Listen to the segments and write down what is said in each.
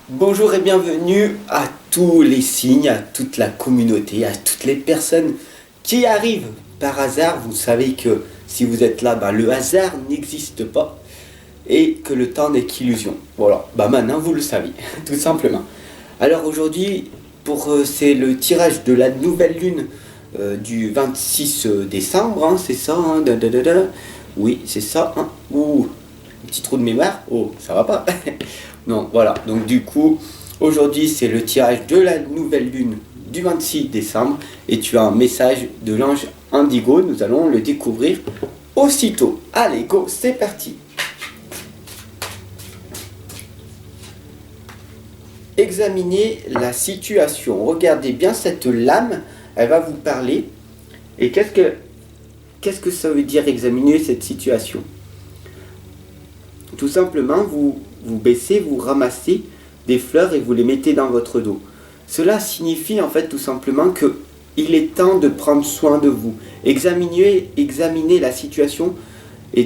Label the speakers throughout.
Speaker 1: Bonjour et bienvenue à tous les signes, à toute la communauté, à toutes les personnes qui arrivent par hasard. Vous savez que si vous êtes là, le hasard n'existe pas et que le temps n'est qu'illusion. Voilà, maintenant vous le savez, tout simplement. Alors aujourd'hui, c'est le tirage de la nouvelle lune du 26 décembre, hein, c'est ça, hein, oui, c'est ça, hein. Ouh, un petit trou de mémoire, oh, ça va pas. Non, voilà, donc du coup, aujourd'hui c'est le tirage de la nouvelle lune du 26 décembre et tu as un message de l'ange Indigo, nous allons le découvrir aussitôt. Allez, go, c'est parti. Examinez la situation, regardez bien cette lame, elle va vous parler. Et qu'est-ce que ça veut dire examiner cette situation? Tout simplement, vous baissez, vous ramassez des fleurs et vous les mettez dans votre dos. Cela signifie en fait tout simplement que il est temps de prendre soin de vous. Examiner la situation et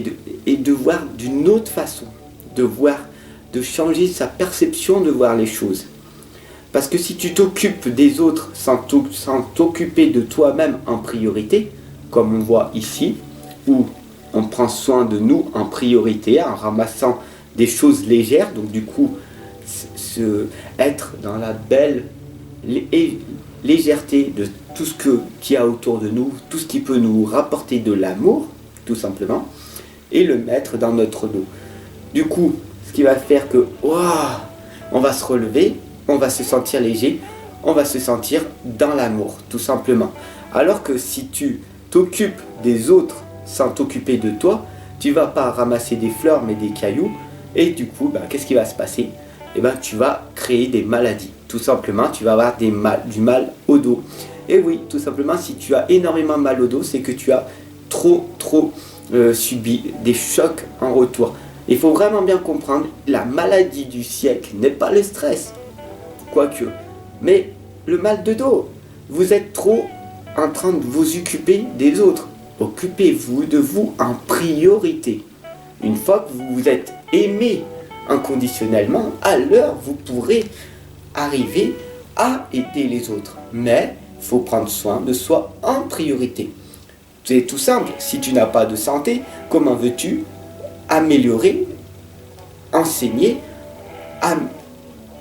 Speaker 1: de voir d'une autre façon, de changer sa perception de voir les choses. Parce que si tu t'occupes des autres sans t'occuper de toi-même en priorité, comme on voit ici, où on prend soin de nous en priorité en ramassant des choses légères, donc du coup être dans la belle légèreté de tout ce qu'il y a autour de nous, tout ce qui peut nous rapporter de l'amour, tout simplement, et le mettre dans notre dos. Du coup, ce qui va faire que on va se relever, on va se sentir léger, on va se sentir dans l'amour, tout simplement. Alors que si tu t'occupes des autres sans t'occuper de toi, tu vas pas ramasser des fleurs mais des cailloux, et du coup, qu'est-ce qui va se passer? Tu vas créer des maladies. Tout simplement, tu vas avoir du mal au dos. Et oui, tout simplement, si tu as énormément mal au dos, c'est que tu as trop subi des chocs en retour. Il faut vraiment bien comprendre, la maladie du siècle n'est pas le stress, quoique, mais le mal de dos. Vous êtes trop en train de vous occuper des autres. Occupez-vous de vous en priorité. Une fois que vous vous êtes aimé inconditionnellement, alors vous pourrez arriver à aider les autres. Mais il faut prendre soin de soi en priorité. C'est tout simple. Si tu n'as pas de santé, comment veux-tu améliorer, enseigner,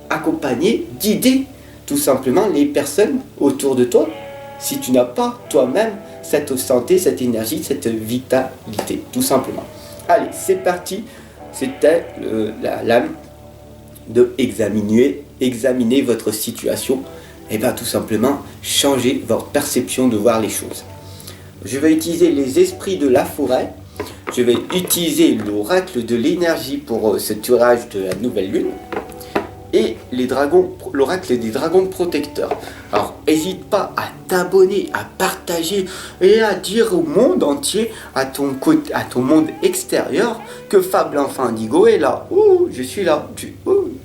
Speaker 1: accompagner, guider tout simplement les personnes autour de toi si tu n'as pas toi-même cette santé, cette énergie, cette vitalité, tout simplement. Allez, c'est parti. C'était la lame de examiner votre situation et tout simplement changer votre perception de voir les choses. Je vais utiliser les esprits de la forêt. Je vais utiliser l'oracle de l'énergie pour ce tirage de la nouvelle lune. Et l'oracle des dragons protecteurs. Alors, n'hésite pas à t'abonner, à partager et à dire au monde entier, à ton monde extérieur, que Fab l'enfant indigo est là. Ouh, je suis là.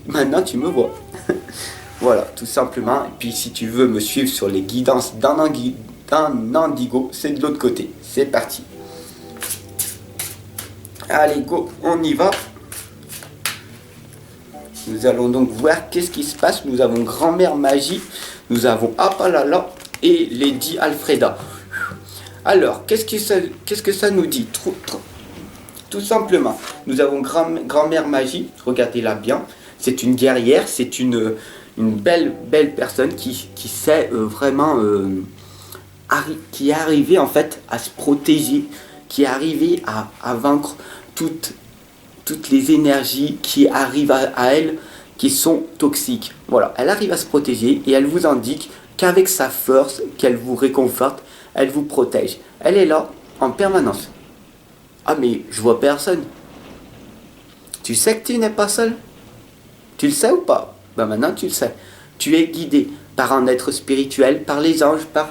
Speaker 1: Maintenant, tu me vois. Voilà, tout simplement. Et puis, si tu veux me suivre sur les guidances d'un indigo, c'est de l'autre côté. C'est parti. Allez, go, on y va. Nous allons donc voir qu'est-ce qui se passe. Nous avons Grand-mère Magie, nous avons Apalala et Lady Alfreda. Alors, qu'est-ce que ça nous dit? Tout simplement, nous avons Grand-mère Magie, regardez-la bien. C'est une guerrière, c'est une belle personne qui sait vraiment, qui est arrivée en fait à se protéger, qui est arrivée à vaincre toutes les énergies qui arrivent à elle, qui sont toxiques. Voilà, elle arrive à se protéger et elle vous indique qu'avec sa force, qu'elle vous réconforte, elle vous protège. Elle est là en permanence. Ah mais je vois personne. Tu sais que tu n'es pas seul? Tu le sais ou pas? Maintenant tu le sais. Tu es guidé par un être spirituel, par les anges, par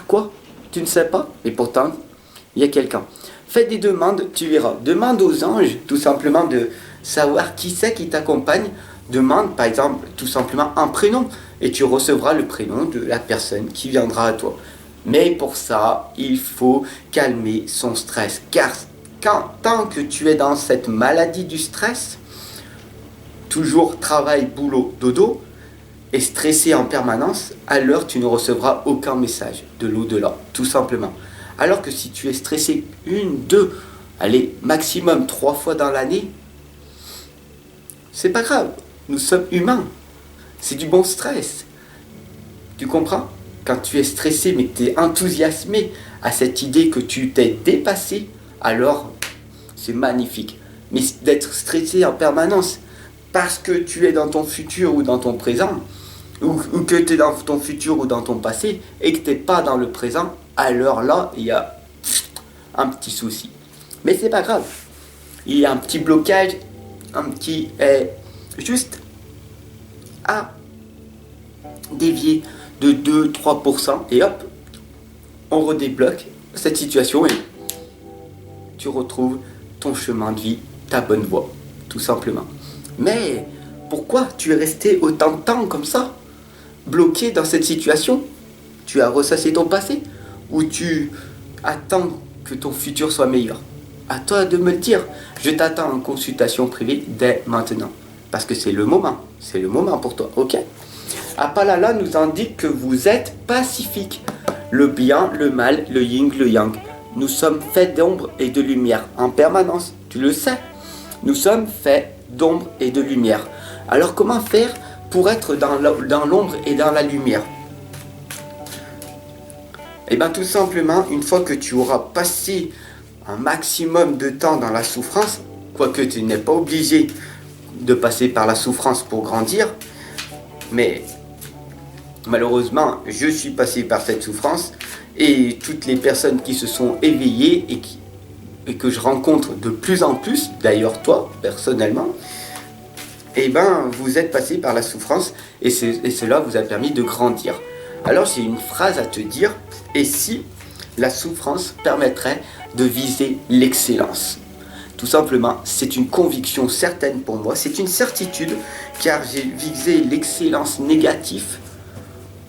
Speaker 1: quoi? Tu ne sais pas? Et pourtant, il y a quelqu'un. Fais des demandes, tu verras. Demande aux anges, tout simplement, de savoir qui c'est qui t'accompagne. Demande, par exemple, tout simplement un prénom. Et tu recevras le prénom de la personne qui viendra à toi. Mais pour ça, il faut calmer son stress. Car tant que tu es dans cette maladie du stress, toujours travail, boulot, dodo, et stressé en permanence, alors tu ne recevras aucun message de l'au-delà, tout simplement. Alors que si tu es stressé une, deux, allez, maximum 3 fois dans l'année, c'est pas grave, nous sommes humains, c'est du bon stress. Tu comprends? Quand tu es stressé mais que tu es enthousiasmé à cette idée que tu t'es dépassé, alors c'est magnifique. Mais d'être stressé en permanence parce que tu es dans ton futur ou dans ton présent, ou que tu es dans ton futur ou dans ton passé et que tu n'es pas dans le présent, alors là, il y a un petit souci. Mais c'est pas grave. Il y a un petit blocage, un petit... juste à dévier de 2-3% et hop, on redébloque cette situation et tu retrouves ton chemin de vie, ta bonne voie, tout simplement. Mais pourquoi tu es resté autant de temps comme ça, bloqué dans cette situation? Tu as ressassé ton passé ou tu attends que ton futur soit meilleur? À toi de me le dire. Je t'attends en consultation privée dès maintenant. Parce que c'est le moment pour toi, ok? Apalala nous indique que vous êtes pacifique. Le bien, le mal, le yin, le yang. Nous sommes faits d'ombre et de lumière en permanence, tu le sais. Nous sommes faits d'ombre et de lumière. Alors comment faire pour être dans l'ombre et dans la lumière? Eh bien tout simplement, une fois que tu auras passé un maximum de temps dans la souffrance, quoique tu n'es pas obligé de passer par la souffrance pour grandir, mais malheureusement, je suis passé par cette souffrance et toutes les personnes qui se sont éveillées et que je rencontre de plus en plus, d'ailleurs toi, personnellement, eh ben, vous êtes passé par la souffrance et cela vous a permis de grandir. Alors j'ai une phrase à te dire, et si la souffrance permettrait de viser l'excellence? Tout simplement, c'est une conviction certaine pour moi, c'est une certitude, car j'ai visé l'excellence négative.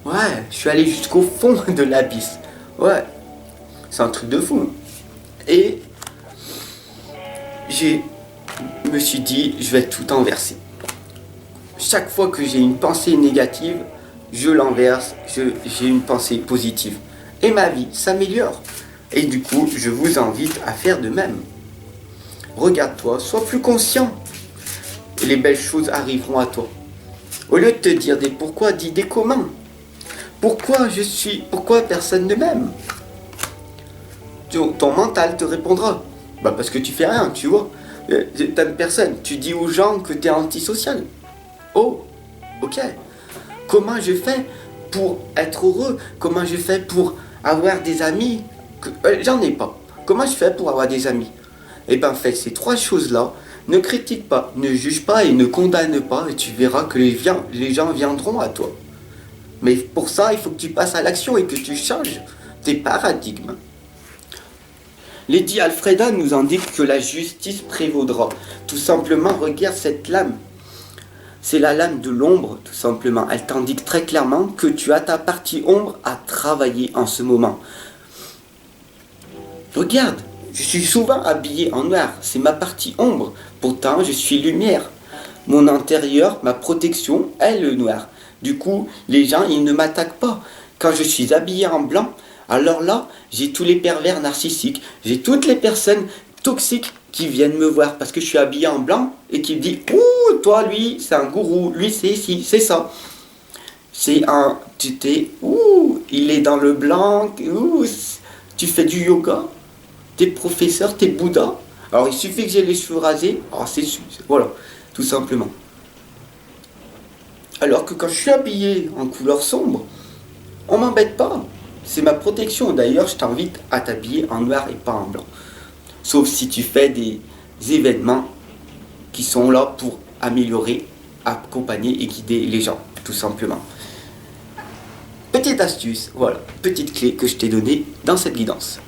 Speaker 1: Ouais, je suis allé jusqu'au fond de l'abysse. Ouais, c'est un truc de fou. Et je me suis dit, je vais tout inverser. Chaque fois que j'ai une pensée négative, je l'inverse, j'ai une pensée positive. Et ma vie s'améliore. Et du coup, je vous invite à faire de même. Regarde-toi, sois plus conscient. Et les belles choses arriveront à toi. Au lieu de te dire des pourquoi, dis des comment. Pourquoi personne ne m'aime? Ton mental te répondra. Bah parce que tu fais rien, tu vois. T'aimes personne. Tu dis aux gens que t'es antisocial. Oh, ok. Comment je fais pour être heureux? Comment je fais pour avoir des amis? J'en ai pas. Comment je fais pour avoir des amis? Eh bien, fais ces 3 choses-là. Ne critique pas, ne juge pas et ne condamne pas. Et tu verras que les gens viendront à toi. Mais pour ça, il faut que tu passes à l'action et que tu changes tes paradigmes. Lady Alfreda nous indique que la justice prévaudra. Tout simplement, regarde cette lame. C'est la lame de l'ombre, tout simplement. Elle t'indique très clairement que tu as ta partie ombre à travailler en ce moment. Regarde, je suis souvent habillé en noir. C'est ma partie ombre. Pourtant, je suis lumière. Mon intérieur, ma protection est le noir. Du coup, les gens, ils ne m'attaquent pas. Quand je suis habillé en blanc, alors là, j'ai tous les pervers narcissiques. J'ai toutes les personnes toxiques qui viennent me voir parce que je suis habillé en blanc et qui me disent « Ouh, toi, lui, c'est un gourou. Lui, c'est ci, c'est ça. » Ouh, il est dans le blanc. Ouh, tu fais du yoga. T'es professeur, t'es Bouddha. Alors, il suffit que j'ai les cheveux rasés. Oh, voilà, tout simplement. Alors que quand je suis habillé en couleur sombre, on m'embête pas. C'est ma protection. D'ailleurs, je t'invite à t'habiller en noir et pas en blanc. Sauf si tu fais des événements qui sont là pour améliorer, accompagner et guider les gens, tout simplement. Petite astuce, voilà, petite clé que je t'ai donnée dans cette guidance.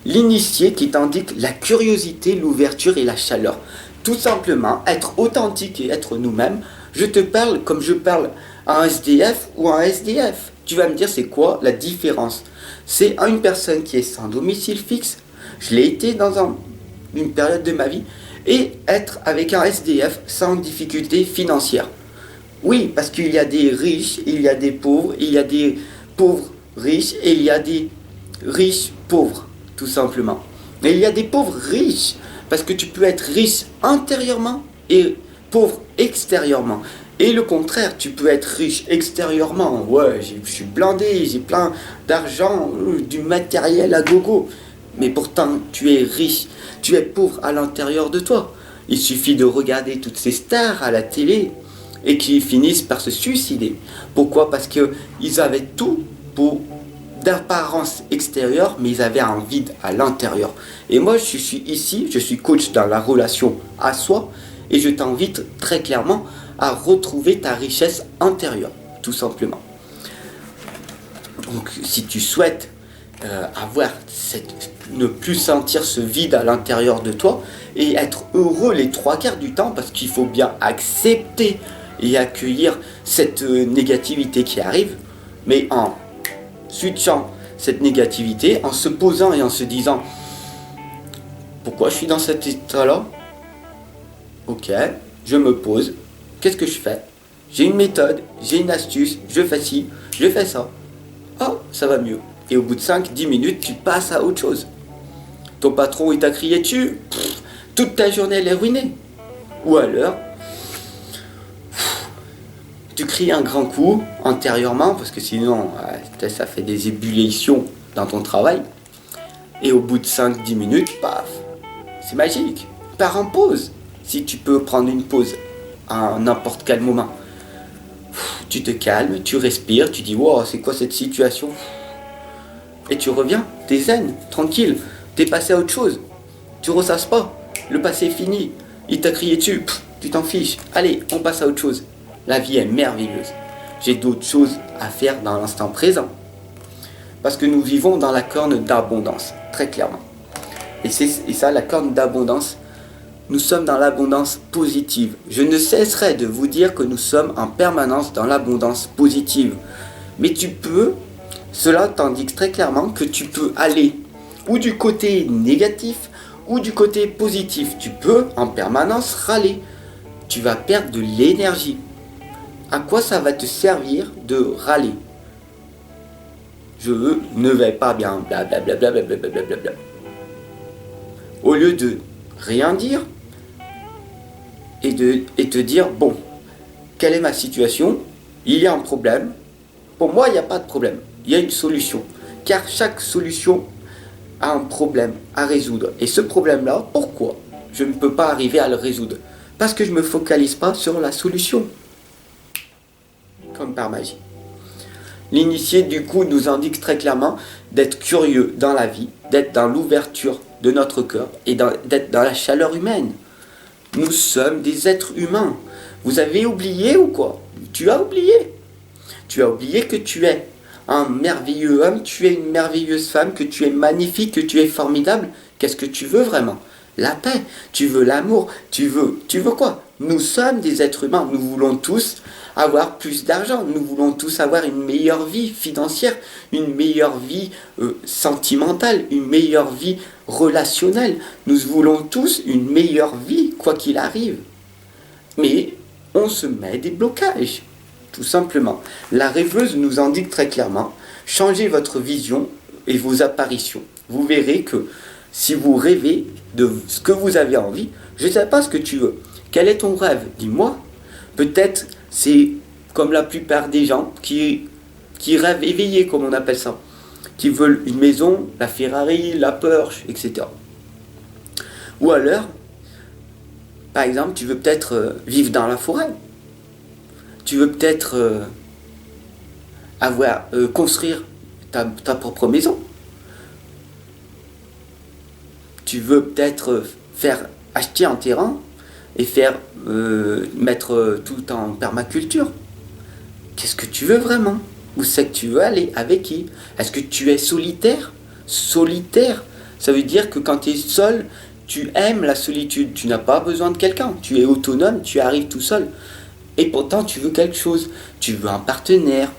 Speaker 1: L'initié qui t'indique la curiosité, l'ouverture et la chaleur. Tout simplement, être authentique et être nous-mêmes. Je te parle comme je parle à un SDF ou à un SDF. Tu vas me dire c'est quoi la différence? C'est une personne qui est sans domicile fixe. Je l'ai été dans une période de ma vie. et être avec un SDF sans difficulté financière. Oui, parce qu'il y a des riches, il y a des pauvres, il y a des pauvres riches et il y a des riches pauvres, tout simplement. Mais il y a des pauvres riches, parce que tu peux être riche intérieurement et pauvre extérieurement. Et le contraire, tu peux être riche extérieurement. Ouais, je suis blindé, j'ai plein d'argent, du matériel à gogo. Mais pourtant, tu es riche, tu es pauvre à l'intérieur de toi. Il suffit de regarder toutes ces stars à la télé et qui finissent par se suicider. Pourquoi? Parce qu'ils avaient tout pour d'apparence extérieure, mais ils avaient un vide à l'intérieur. Et moi, je suis ici, je suis coach dans la relation à soi, et je t'invite très clairement à retrouver ta richesse intérieure, tout simplement. Donc, si tu souhaites ne plus sentir ce vide à l'intérieur de toi et être heureux les 3 quarts du temps, parce qu'il faut bien accepter et accueillir cette négativité qui arrive, mais en switchant cette négativité, en se posant et en se disant pourquoi je suis dans cet état-là? Ok, je me pose, qu'est-ce que je fais? J'ai une méthode, j'ai une astuce, je fais ci, je fais ça. Oh, ça va mieux. Et au bout de 5-10 minutes, tu passes à autre chose. Ton patron, il t'a crié dessus, toute ta journée, elle est ruinée. Ou alors, tu cries un grand coup intérieurement, parce que sinon, ça fait des ébullitions dans ton travail. Et au bout de 5-10 minutes, paf, c'est magique. Pars en pause, si tu peux prendre une pause à n'importe quel moment. Tu te calmes, tu respires, tu dis wow, c'est quoi cette situation? Et tu reviens, t'es zen, tranquille, t'es passé à autre chose. Tu ressasses pas, le passé est fini, il t'a crié dessus, tu t'en fiches. Allez, on passe à autre chose. La vie est merveilleuse. J'ai d'autres choses à faire dans l'instant présent. Parce que nous vivons dans la corne d'abondance, très clairement. Et ça, la corne d'abondance, nous sommes dans l'abondance positive. Je ne cesserai de vous dire que nous sommes en permanence dans l'abondance positive. Mais cela t'indique très clairement que tu peux aller ou du côté négatif ou du côté positif. Tu peux en permanence râler. Tu vas perdre de l'énergie. À quoi ça va te servir de râler? Je ne vais pas bien, blablabla. Au lieu de rien dire et te dire, bon, quelle est ma situation? Il y a un problème. Pour moi, il n'y a pas de problème. Il y a une solution. Car chaque solution a un problème à résoudre. Et ce problème-là, pourquoi je ne peux pas arriver à le résoudre? Parce que je ne me focalise pas sur la solution. Comme par magie. L'initié, du coup, nous indique très clairement d'être curieux dans la vie, d'être dans l'ouverture de notre cœur et d'être dans la chaleur humaine. Nous sommes des êtres humains. Vous avez oublié ou quoi? Tu as oublié. Tu as oublié que tu es un merveilleux homme, tu es une merveilleuse femme, que tu es magnifique, que tu es formidable. Qu'est-ce que tu veux vraiment? La paix, tu veux l'amour, tu veux quoi? Nous sommes des êtres humains, nous voulons tous avoir plus d'argent, nous voulons tous avoir une meilleure vie financière, une meilleure vie sentimentale, une meilleure vie relationnelle. Nous voulons tous une meilleure vie, quoi qu'il arrive. Mais on se met des blocages, tout simplement. La rêveuse nous indique très clairement, changez votre vision et vos apparitions. Vous verrez que si vous rêvez de ce que vous avez envie, je ne sais pas ce que tu veux. Quel est ton rêve? Dis-moi. Peut-être c'est comme la plupart des gens qui rêvent éveillés, comme on appelle ça. Qui veulent une maison, la Ferrari, la Porsche, etc. Ou alors, par exemple, tu veux peut-être vivre dans la forêt. Tu veux peut-être construire ta propre maison. Tu veux peut-être acheter un terrain et mettre tout en permaculture. Qu'est-ce que tu veux vraiment? Où c'est que tu veux aller? Avec qui? Est-ce que tu es solitaire? Solitaire, ça veut dire que quand tu es seul, tu aimes la solitude. Tu n'as pas besoin de quelqu'un. Tu es autonome, tu arrives tout seul. Et pourtant, tu veux quelque chose. Tu veux un partenaire.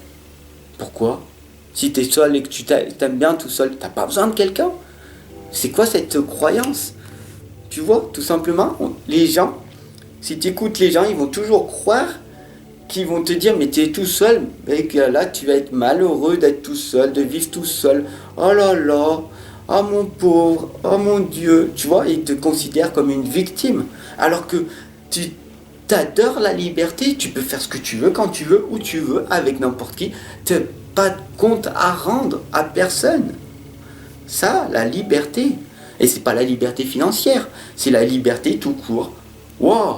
Speaker 1: Pourquoi? Si tu es seul et que tu t'aimes bien tout seul, tu n'as pas besoin de quelqu'un. C'est quoi cette croyance? Tu vois, tout simplement, les gens, si tu écoutes les gens, ils vont toujours croire qu'ils vont te dire, mais tu es tout seul, et que là, tu vas être malheureux d'être tout seul, de vivre tout seul. Oh là là, oh mon pauvre, oh mon Dieu. Tu vois, ils te considèrent comme une victime. Alors que tu t'adores la liberté, tu peux faire ce que tu veux, quand tu veux, où tu veux, avec n'importe qui. Tu n'as pas de compte à rendre à personne. Ça, la liberté. Et c'est pas la liberté financière, c'est la liberté tout court. Wow,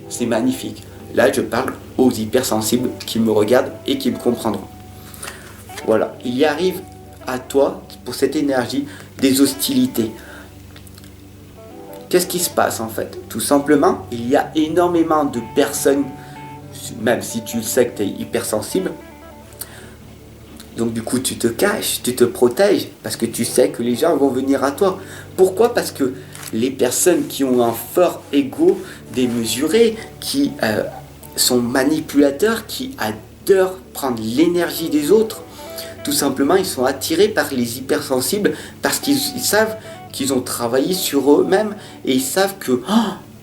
Speaker 1: c'est magnifique. Là, je parle aux hypersensibles qui me regardent et qui me comprendront. Voilà, il y arrive à toi, pour cette énergie, des hostilités. Qu'est-ce qui se passe en fait? Tout simplement, il y a énormément de personnes, même si tu sais que tu es hypersensible, donc du coup tu te caches, tu te protèges, parce que tu sais que les gens vont venir à toi. Pourquoi? Parce que les personnes qui ont un fort ego démesuré, qui sont manipulateurs, qui adorent prendre l'énergie des autres, tout simplement ils sont attirés par les hypersensibles, parce qu'ils savent qu'ils ont travaillé sur eux-mêmes, et ils savent que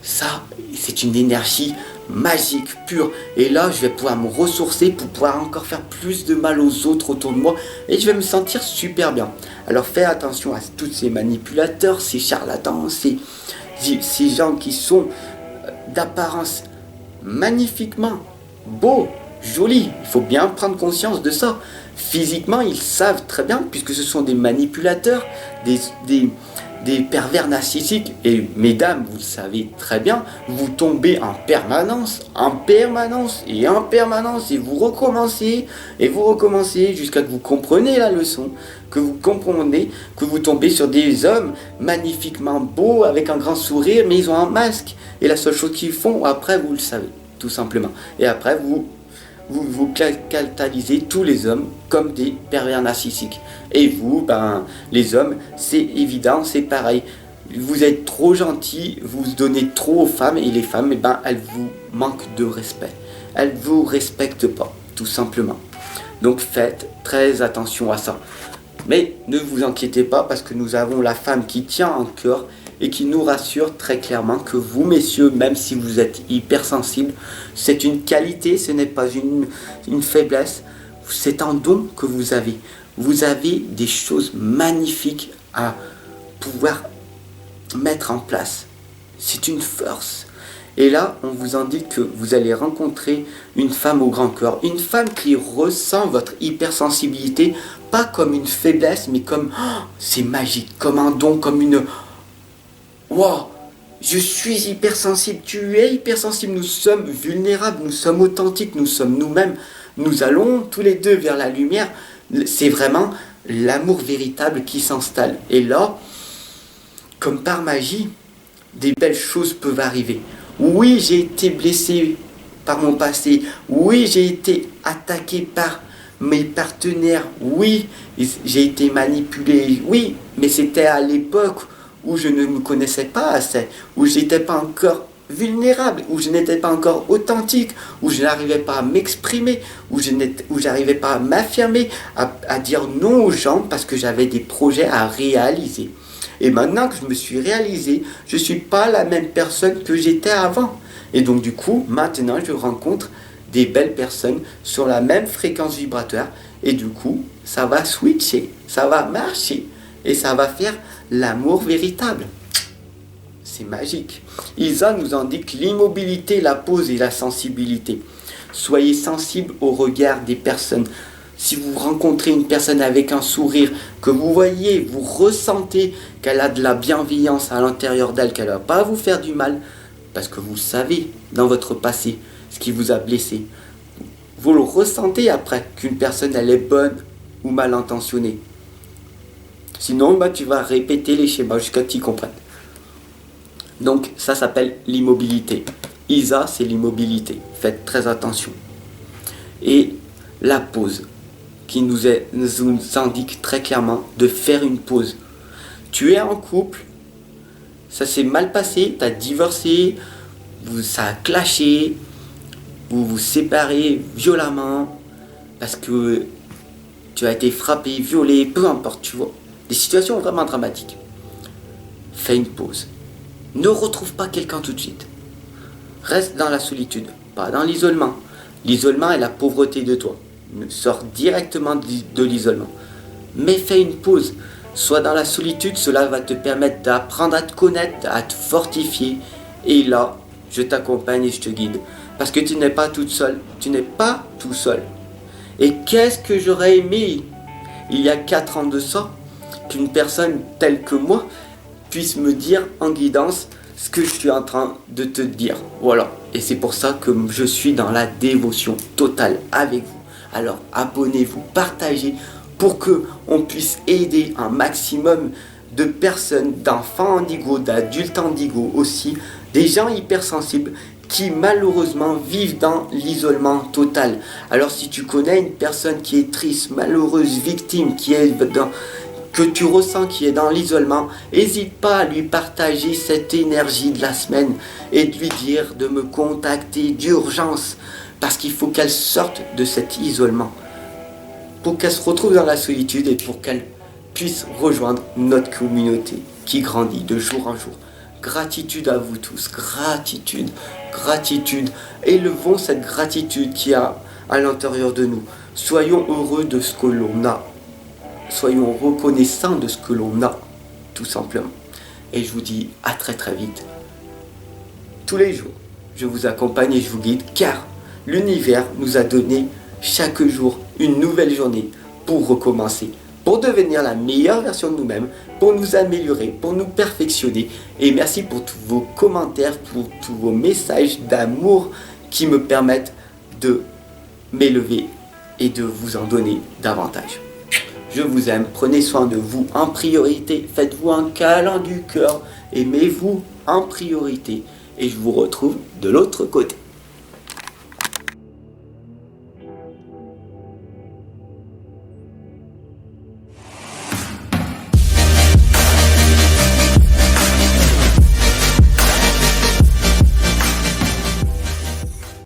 Speaker 1: ça, c'est une énergie magique, pure. Et là, je vais pouvoir me ressourcer pour pouvoir encore faire plus de mal aux autres autour de moi. Et je vais me sentir super bien. Alors fais attention à tous ces manipulateurs, ces charlatans, ces gens qui sont d'apparence magnifiquement beaux, jolis. Il faut bien prendre conscience de ça. Physiquement, ils savent très bien, puisque ce sont des manipulateurs, des pervers narcissiques. Et mesdames, vous le savez très bien, vous tombez en permanence, et vous recommencez jusqu'à que vous compreniez la leçon, que vous comprenez que vous tombez sur des hommes magnifiquement beaux, avec un grand sourire, mais ils ont un masque. Et la seule chose qu'ils font, après, vous le savez, tout simplement. Et après, vous catalysez tous les hommes comme des pervers narcissiques. Et vous, les hommes, c'est évident, c'est pareil. Vous êtes trop gentils, vous donnez trop aux femmes, et les femmes, elles vous manquent de respect. Elles ne vous respectent pas, tout simplement. Donc faites très attention à ça. Mais ne vous inquiétez pas, parce que nous avons la femme qui tient un cœur et qui nous rassure très clairement que vous, messieurs, même si vous êtes hypersensibles, c'est une qualité, ce n'est pas une faiblesse, c'est un don que vous avez. Vous avez des choses magnifiques à pouvoir mettre en place. C'est une force. Et là, on vous indique que vous allez rencontrer une femme au grand cœur, une femme qui ressent votre hypersensibilité, pas comme une faiblesse, mais comme, c'est magique, comme un don, comme une... Wow, je suis hypersensible, tu es hypersensible, nous sommes vulnérables, nous sommes authentiques, nous sommes nous-mêmes, nous allons tous les deux vers la lumière. C'est vraiment l'amour véritable qui s'installe. Et là, comme par magie, des belles choses peuvent arriver. Oui, j'ai été blessé par mon passé. Oui, j'ai été attaqué par mes partenaires. Oui, j'ai été manipulé. Oui, mais c'était à l'époque où je ne me connaissais pas assez, où j'étais pas encore vulnérable, où je n'étais pas encore authentique, où je n'arrivais pas à m'exprimer, où j'arrivais pas à m'affirmer, à dire non aux gens parce que j'avais des projets à réaliser. Et maintenant que je me suis réalisé, je ne suis pas la même personne que j'étais avant. Et donc du coup, maintenant je rencontre des belles personnes sur la même fréquence vibratoire. Et du coup, ça va switcher, ça va marcher. Et ça va faire l'amour véritable. C'est magique. Isa nous indique l'immobilité, la pause et la sensibilité. Soyez sensible au regard des personnes. Si vous rencontrez une personne avec un sourire, que vous voyez, vous ressentez qu'elle a de la bienveillance à l'intérieur d'elle, qu'elle ne va pas vous faire du mal, parce que vous savez dans votre passé ce qui vous a blessé. Vous le ressentez après qu'une personne elle est bonne ou mal intentionnée. Sinon, tu vas répéter les schémas jusqu'à ce que tu comprennes. Donc, ça s'appelle l'immobilité. Isa, c'est l'immobilité. Faites très attention. Et la pause, qui nous indique très clairement de faire une pause. Tu es en couple, ça s'est mal passé, tu as divorcé, ça a clashé, vous vous séparez violemment, parce que tu as été frappé, violé, peu importe, tu vois. Des situations vraiment dramatiques. Fais une pause. Ne retrouve pas quelqu'un tout de suite. Reste dans la solitude, pas dans l'isolement. L'isolement est la pauvreté de toi. Sors directement de l'isolement. Mais fais une pause. Sois dans la solitude, cela va te permettre d'apprendre à te connaître, à te fortifier. Et là, je t'accompagne et je te guide. Parce que tu n'es pas toute seule. Tu n'es pas tout seul. Et qu'est-ce que j'aurais aimé, il y a 4 ans de ça, qu'une personne telle que moi puisse me dire en guidance ce que je suis en train de te dire. Voilà. Et c'est pour ça que je suis dans la dévotion totale avec vous. Alors abonnez-vous, partagez pour que on puisse aider un maximum de personnes, d'enfants indigo, d'adultes indigo aussi, des gens hypersensibles qui malheureusement vivent dans l'isolement total. Alors si tu connais une personne qui est triste, malheureuse, victime, que tu ressens qui est dans l'isolement, n'hésite pas à lui partager cette énergie de la semaine et de lui dire de me contacter d'urgence parce qu'il faut qu'elle sorte de cet isolement pour qu'elle se retrouve dans la solitude et pour qu'elle puisse rejoindre notre communauté qui grandit de jour en jour. Gratitude à vous tous, gratitude, gratitude. Élevons cette gratitude qu'il y a à l'intérieur de nous. Soyons heureux de ce que l'on a. Soyons reconnaissants de ce que l'on a, tout simplement. Et je vous dis à très très vite. Tous les jours, je vous accompagne et je vous guide car l'univers nous a donné chaque jour une nouvelle journée pour recommencer, pour devenir la meilleure version de nous-mêmes, pour nous améliorer, pour nous perfectionner. Et merci pour tous vos commentaires, pour tous vos messages d'amour qui me permettent de m'élever et de vous en donner davantage. Je vous aime, prenez soin de vous en priorité, faites-vous un câlin du cœur, aimez-vous en priorité et je vous retrouve de l'autre côté.